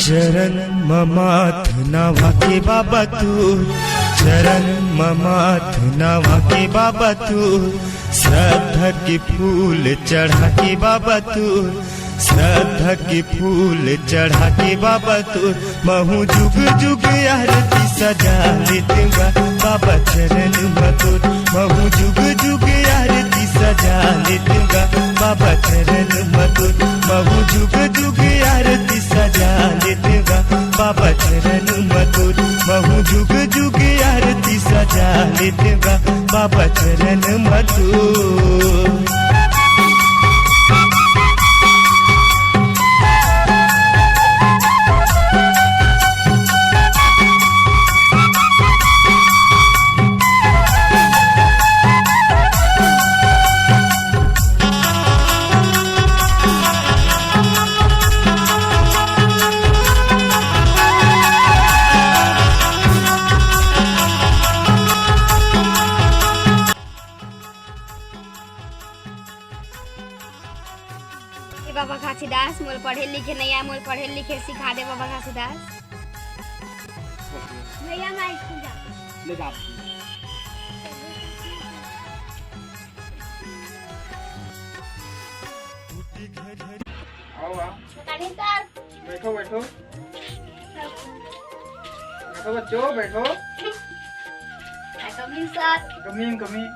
चरण ममाथ नावा के बाबा तू, चरण ममाथ नावा के बाबा तू, श्रद्धा के फूल चढ़ा के बाबा तू, श्रद्धा के फूल चढ़ा के बाबा तू, महू जुग जुग आरती सजा लेते बाबा चरण मधुर, महू जुग जुग आरती सजा लेते बाबा चरण मधुर, महू जुग जुग आरती सजा लेते बाबा चरण मधुर, महू जुग जुग आरती सजा लेते बाबा चरण मधुर। बाबा घासीदास मोल पढ़े लिखे नहीं आए, मोल पढ़े लिखे सिखा दे बाबा घासीदास। भैया मैं स्कूल जा ले जा। आओ आओ बैठो बैठो बैठो बच्चों बैठो। Coming sir. Coming coming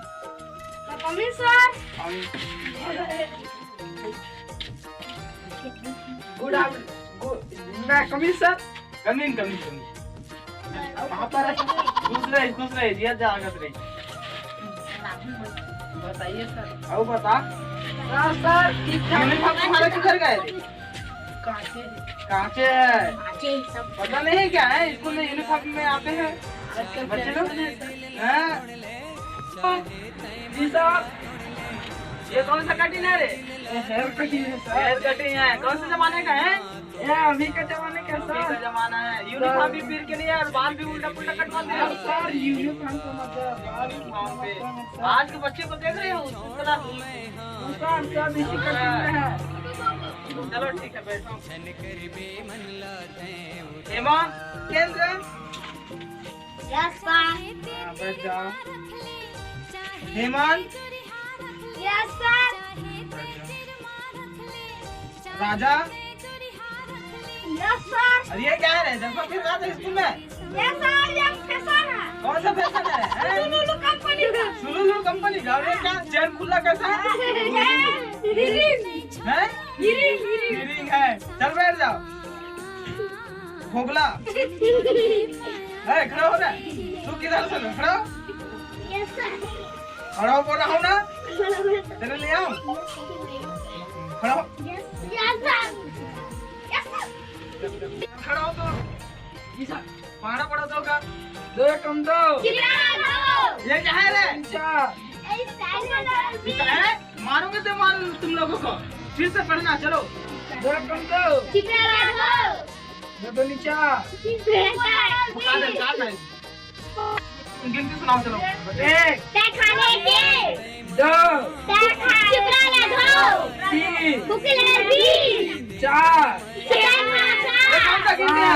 coming sir. Good afternoon coming sir. Coming coming coming वहाँ पर दूसरे ये जाएगा तेरे। बताइए सर। आओ बता सर यूनिफॉर्म तुम्हारे किधर गए थे? कहाँ से है? पता नहीं क्या है स्कूल में यूनिफॉर्म में आते हैं बच्चे लोग हैं? जी साहब ये कौन सा कटिंग है रे? हेयर कटिंग है सर। हेयर कटिंग है कौन से जमाने का है? ये अभी का जमाने का सर। अभी का जमाना है। यूनिफॉर्म भी फिर के लिए और बाल भी उल्टा पुल्टा कटवा दिया सर। यूनिफॉर्म का मतलब बाल यूनिफॉर्म पे आज के बच्चे को देख रहे हो सर सब इसी कटिंग में है। चलो ठीक है बैठो। हेमा केंद्र यस सर। बैठ जाओ। Hemant yes sir. Raja yes sir. अरे ये क्या है जब फिर रहा था स्कूल में? यस सर ये फैशन है। कौन सा फैशन है? सुलुलु कंपनी का। सुलुलु कंपनी का। और ये क्या चेन खुला कैसा है? हैं? हीरिंग है। चल बैठ जाओ। खोबला है खड़ा हो जा। तू किधर से खड़ा हो? Yes sir. खड़ा हो बोल रहा हूँ ना तेरे ले आओ। खड़ा हो। Yes sir. Yes sir. खड़ा हो तो पहाड़ा पड़ा तो का दो कम दो। ये क्या है रे? मारोगे तो मार तुम लोगों को। फिर से पढ़ना चलो। दो कम दो। दो नीचा। गिनती सुनाओ चलो। एक दो तीन चार। कौन सा गिनती है?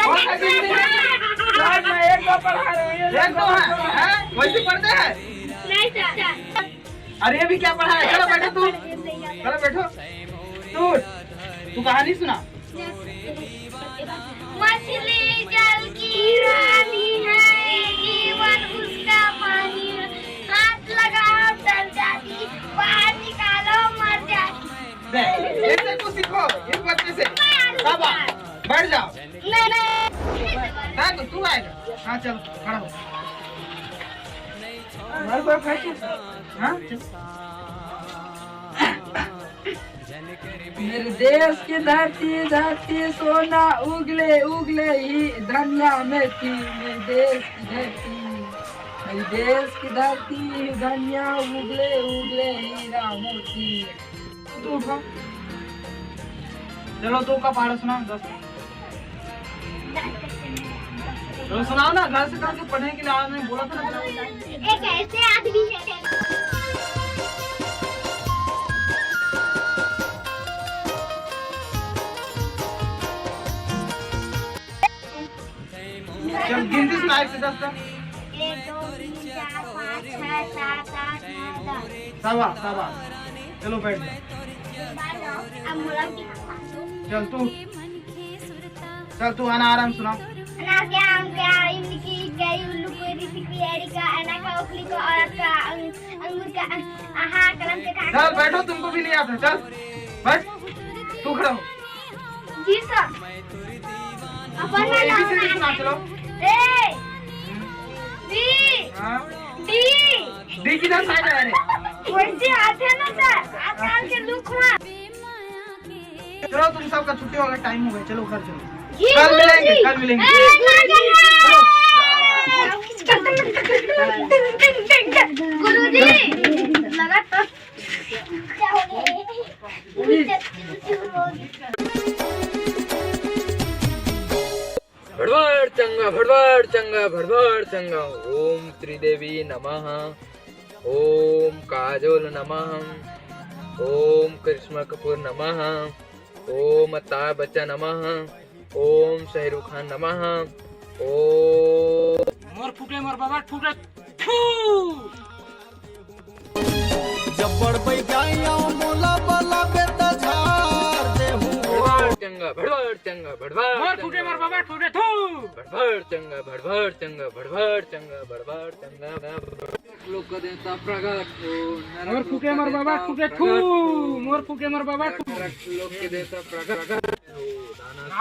कौन सा गिनती है? क्लास में एक दो पढ़ा रहे हैं। एक दो है वैसे पढ़ते हैं? नहीं सर। अरे ये भी क्या पढ़ा है? चलो बैठो तू। चलो बैठो तू कहानी सुना। मछली जल की रानी है, जीवन उसका पानी है, हाथ लगाओ डर जाती, बाहर निकालो मर जाती। ऐसे को सीखो इस बच्चे से। बाबा बैठ जाओ। नहीं तू आएगा। हाँ चल खड़ा हो। हाँ मेरे देश की धरती धरती सोना उगले उगले ही धनिया में थी। मेरे देश की धरती धनिया उगले उगले हीरा मोती। तू उठो। चलो तू का पहाड़ा सुना 10। चलो सुनाओ ना घर से करके पढ़ने के लिए आपने बोला था ना। एक ऐसे आदमी है चल गिनती सुना 1 से 10 तक। 1 2 3 4 5 6 7 8 9 10। शाबाश शाबाश। चलो बैठ जा। अब मुला की चल तू आना आराम सुना। अनार के आम के इमली की गई उल्लू को ऋषि की एड़ी का अना का उखली को औरत का अंगूर का आहा कलम के का। चल बैठो, तुमको भी नहीं आता। चल बैठ, तू खड़ा हो। जी सर। अपन ना ABCD सुना। चलो ए बी हाँ डी डी किधर साइड है रे? वैसे आते हैं ना सर, आजकल के लुक में। चलो तुम सबका छुट्टी हो गया, टाइम हो गया, चलो घर चलो। जी कल गुरुजी। मिलेंगे, कल मिलेंगे। ए, गुरुजी लगा तो क्या हो गया? भड़बड़ चंगा ओम त्रिदेवी नमः ओम काजोल नमः ओम करिश्मा कपूर नमः ओम अमिताभ बच्चन नमः ओम शाहरुख खान नमः ओम मोर फूटे मोर बाबा फूटे थू जब्बड़ पे जाइया मोला बला बेटा झार दे हूं भड़बड़ चंगा मोर फूटे मोर बाबा फूटे थू भड़बड़ चंगा लोक देवता प्रगट हो मोर फूटे मोर बाबा फूटे थू मोर फूटे मोर बाबा लोक देवता प्रगट हो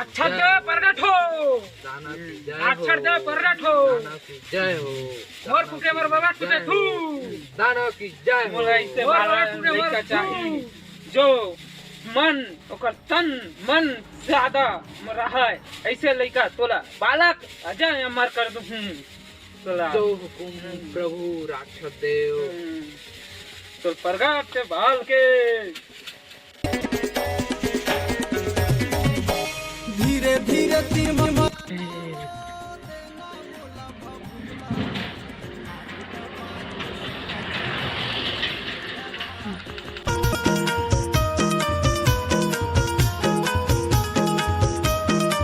अक्षर दे प्रगट हो दाना की जय हो अक्षर दे प्रगट हो दाना की जय हो मोर फूटे मोर बाबा फूटे थू दाना की जय हो मोला इसे बाला लइका चाहिए जो मन ओकर तन मन ज्यादा रहा है ऐसे लइका तोला बालक अजय अमर कर दूं तोला जो हुकुम प्रभु राक्षस देव तो प्रगट से बाल के धीरे धीरे तीर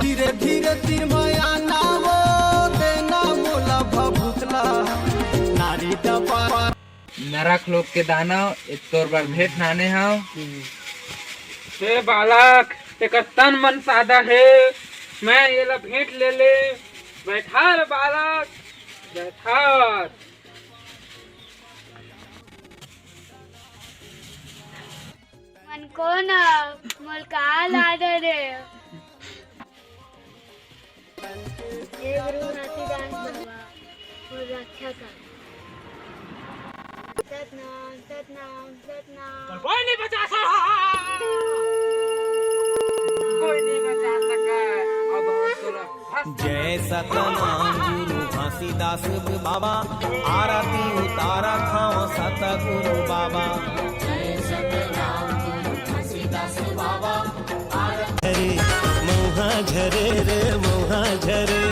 धीरे धीरे तीर माया ना हो देना मोला भभुतला नारी डबा नरक लोक के दानव एक तोर पर भेंट नाने हाव हे बालक एक तन मन सादा है मैं ये ला भेंट ले ले बैठा रे बालक बैठा मन को ना मुलकाल आदर रे ये गुरु नाती दान बाबा और रक्षा कर सतनाम सतनाम सतनाम कोई नहीं बचा सका अब तोला जय सतनाम गुरु घासीदास बाबा आरती उतारा खाओ सतगुरु बाबा